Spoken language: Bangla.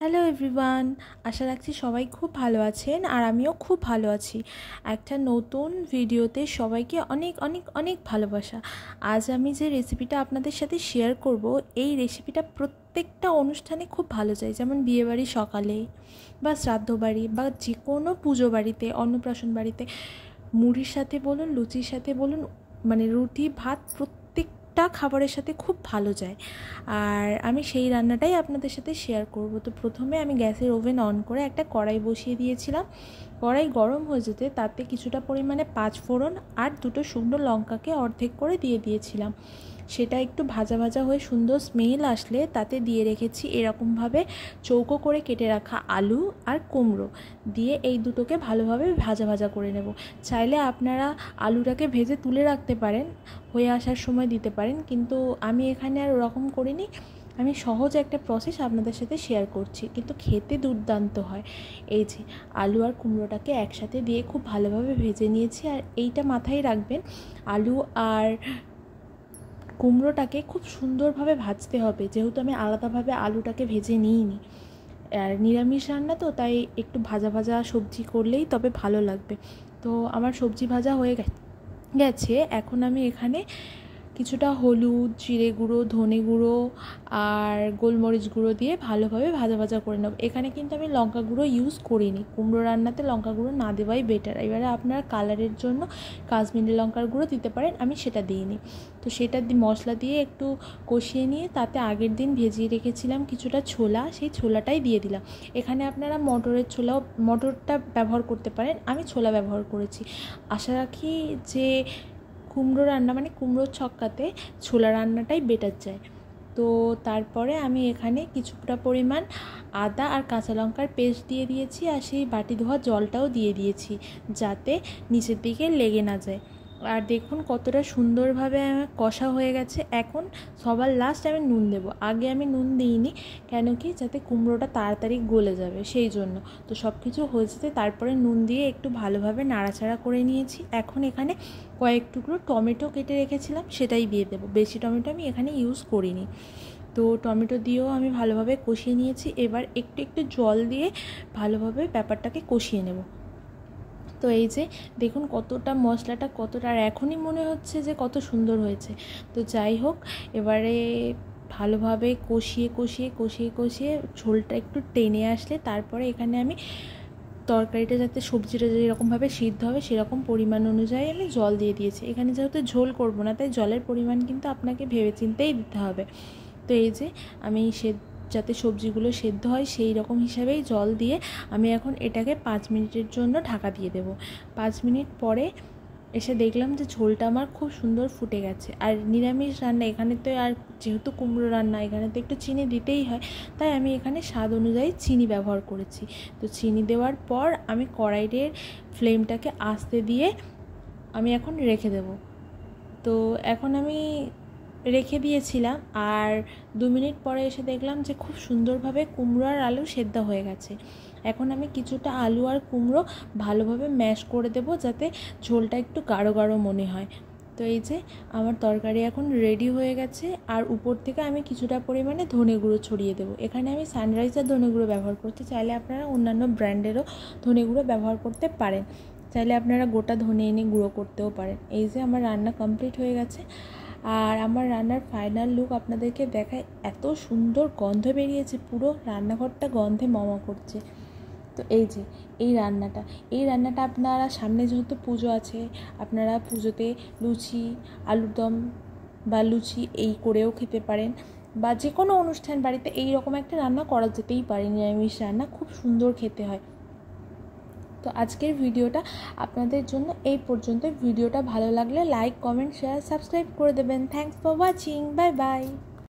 হ্যালো এভরিওয়ান, আশা রাখছি সবাই খুব ভালো আছেন আর আমিও খুব ভালো আছি। একটা নতুন ভিডিওতে সবাইকে অনেক অনেক অনেক ভালোবাসা। আজ আমি যে রেসিপিটা আপনাদের সাথে শেয়ার করব, এই রেসিপিটা প্রত্যেকটা অনুষ্ঠানে খুব ভালো যায়, যেমন বিয়েবাড়ি সকালে বা শ্রাদ্ধ বাড়ি বা যে কোনো পুজো বাড়িতে, অন্নপ্রাশন বাড়িতে মুড়ির সাথে বলুন, লুচির সাথে বলুন, মানে রুটি ভাত প্রত্যেকটা খাবারের সাথে খুব ভালো যায়। আর আমি সেই রান্নাটাই আপনাদের সাথে শেয়ার করব। তো প্রথমে আমি গ্যাসের ওভেন অন করে একটা কড়াই বসিয়ে দিয়েছিলাম। কড়াই গরম হয়ে যেতে তাতে কিছুটা পরিমাণে 5 ফোড়ন আর 2টো শুকনো লঙ্কাকে অর্ধেক করে দিয়ে দিয়েছিলাম। সেটা একটু ভাজা ভাজা হয়ে সুন্দর স্মেল আসলে তাতে দিয়ে রেখেছি এরকমভাবে চৌকো করে কেটে রাখা আলু আর কুমড়ো দিয়ে এই দুটোকে ভালোভাবে ভাজা ভাজা করে নেব। চাইলে আপনারা আলুটাকে ভেজে তুলে রাখতে পারেন, হয়ে আসার সময় দিতে পারেন, কিন্তু আমি এখানে আর ওরকম করিনি। আমি সহজ একটা প্রসেস আপনাদের সাথে শেয়ার করছি, কিন্তু খেতে দুর্দান্ত হয়। এই যে আলু আর কুমড়োটাকে একসাথে দিয়ে খুব ভালোভাবে ভেজে নিয়েছি। আর এইটা মাথায় রাখবেন, আলু আর কুমড়োটাকে খুব সুন্দরভাবে ভাজতে হবে, যেহেতু আমি আলাদাভাবে আলুটাকে ভেজে নিইনি। আর নিরামিষ রান্না তো, তাই একটু ভাজা ভাজা সবজি করলেই তবে ভালো লাগবে। তো আমার সবজি ভাজা হয়ে গেছে। এখন আমি এখানে কিছুটা হলুদ, জিরে গুঁড়ো, ধনে গুঁড়ো আর গোলমরিচ গুঁড়ো দিয়ে ভালোভাবে ভাজা ভাজা করে নেব। এখানে কিন্তু আমি লঙ্কা গুঁড়ো ইউজ করিনি, কুমড়ো রান্নাতে লঙ্কা গুঁড়ো না দেওয়াই বেটার। এবারে আপনারা কালারের জন্য কাশ্মীরি লঙ্কার গুঁড়ো দিতে পারেন, আমি সেটা দিইনি। তো সেটা মশলা দিয়ে একটু কষিয়ে নিয়ে তাতে আগের দিন ভেজিয়ে রেখেছিলাম কিছুটা ছোলা, সেই ছোলাটাই দিয়ে দিলাম। এখানে আপনারা মটরের ছোলাও, মটরটা ব্যবহার করতে পারেন, আমি ছোলা ব্যবহার করেছি। আশা রাখি যে কুমড়ো রান্না মানে কুমড়োর ছক্কাতে ছোলা রান্নাটাই বেটার যায়। তো তারপরে আমি এখানে কিছুটা পরিমাণ আদা আর কাঁচা লঙ্কার পেস্ট দিয়ে দিয়েছি, আর সেই বাটি ধোয়া জলটাও দিয়ে দিয়েছি, যাতে নিচের দিকে লেগে না যায়। আর দেখুন কতটা সুন্দরভাবে আমার কষা হয়ে গেছে। এখন সবার লাস্ট আমি নুন দেবো, আগে আমি নুন দিইনি, কেন কি যাতে কুমড়োটা তাড়াতাড়ি গলে যাবে সেই জন্য। তো সব কিছু হয়ে যেতে তারপরে নুন দিয়ে একটু ভালোভাবে নাড়াচাড়া করে নিয়েছি। এখন এখানে কয়েক টুকরো টমেটো কেটে রেখেছিলাম, সেটাই দিয়ে দেবো। বেশি টমেটো আমি এখানে ইউজ করিনি। তো টমেটো দিয়েও আমি ভালোভাবে কষিয়ে নিয়েছি। এবার একটু একটু জল দিয়ে ভালোভাবে ব্যাপারটাকে কষিয়ে নেব। তো এই যে দেখুন কতটা মশলাটা কতটা, আর এখনই মনে হচ্ছে যে কত সুন্দর হয়েছে। তো যাই হোক, এবারে ভালোভাবে কষিয়ে কষিয়ে কষিয়ে কষিয়ে ঝোলটা একটু টেনে আসলে তারপরে এখানে আমি তরকারিটা যাতে সবজিটা যেরকমভাবে সিদ্ধ হবে সেরকম পরিমাণ অনুযায়ী আমি জল দিয়ে দিয়েছি। এখানে যেহেতু ঝোল করব না, তাই জলের পরিমাণ কিন্তু আপনাকে ভেবেচিন্তেই দিতে হবে। তো এই যে আমি যাতে সবজিগুলো সেদ্ধ হয় সেই রকম হিসাবেই জল দিয়ে আমি এখন এটাকে 5 মিনিটের জন্য ঢাকা দিয়ে দেব। 5 মিনিট পরে এসে দেখলাম যে ঝোলটা আমার খুব সুন্দর ফুটে গেছে। আর নিরামিষ রান্না এখানে তো, আর যেহেতু কুমড়ো রান্না এখানে তো একটু চিনি দিতেই হয়, তাই আমি এখানে স্বাদ অনুযায়ী চিনি ব্যবহার করেছি। তো চিনি দেওয়ার পর আমি কড়াইয়ের ফ্লেমটাকে আস্তে দিয়ে আমি এখন রেখে দেব। তো এখন আমি রেখে দিয়েছিলাম, আর 2 মিনিট পরে এসে দেখলাম যে খুব সুন্দরভাবে কুমড়ো আর আলু সেদ্ধ হয়ে গেছে। এখন আমি কিছুটা আলু আর কুমড়ো ভালোভাবে ম্যাশ করে দেব, যাতে ঝোলটা একটু গাঢ় গাঢ় মনে হয়। তো এই যে আমার তরকারি এখন রেডি হয়ে গেছে। আর উপর থেকে আমি কিছুটা পরিমাণে ধনে গুঁড়ো ছড়িয়ে দেবো। এখানে আমি সানরাইজার ধনে গুঁড়ো ব্যবহার করতে, চাইলে আপনারা অন্যান্য ব্র্যান্ডেরও ধনে গুঁড়ো ব্যবহার করতে পারেন, চাইলে আপনারা গোটা ধনে এনে গুঁড়ো করতেও পারেন। এই যে আমার রান্না কমপ্লিট হয়ে গেছে, আর আমার রান্নার ফাইনাল লুক আপনাদেরকে দেখায়। এত সুন্দর গন্ধ বেরিয়েছে, পুরো রান্নাঘরটা গন্ধে মমা করছে। তো এই যে এই রান্নাটা আপনারা, সামনে যেহেতু পুজো আছে, আপনারা পুজোতে লুচি, আলুর দম বা লুচি এই করেও খেতে পারেন, বা যে কোনো অনুষ্ঠান বাড়িতে এই রকম একটা রান্না করা যেতেই পারে। নিরামিষ রান্না খুব সুন্দর খেতে হয়। তো আজকের ভিডিওটা আপনাদের জন্য এই পর্যন্ত। ভিডিওটা ভালো লাগলে লাইক, কমেন্ট, শেয়ার, সাবস্ক্রাইব করে দেবেন। Thanks for watching, bye bye.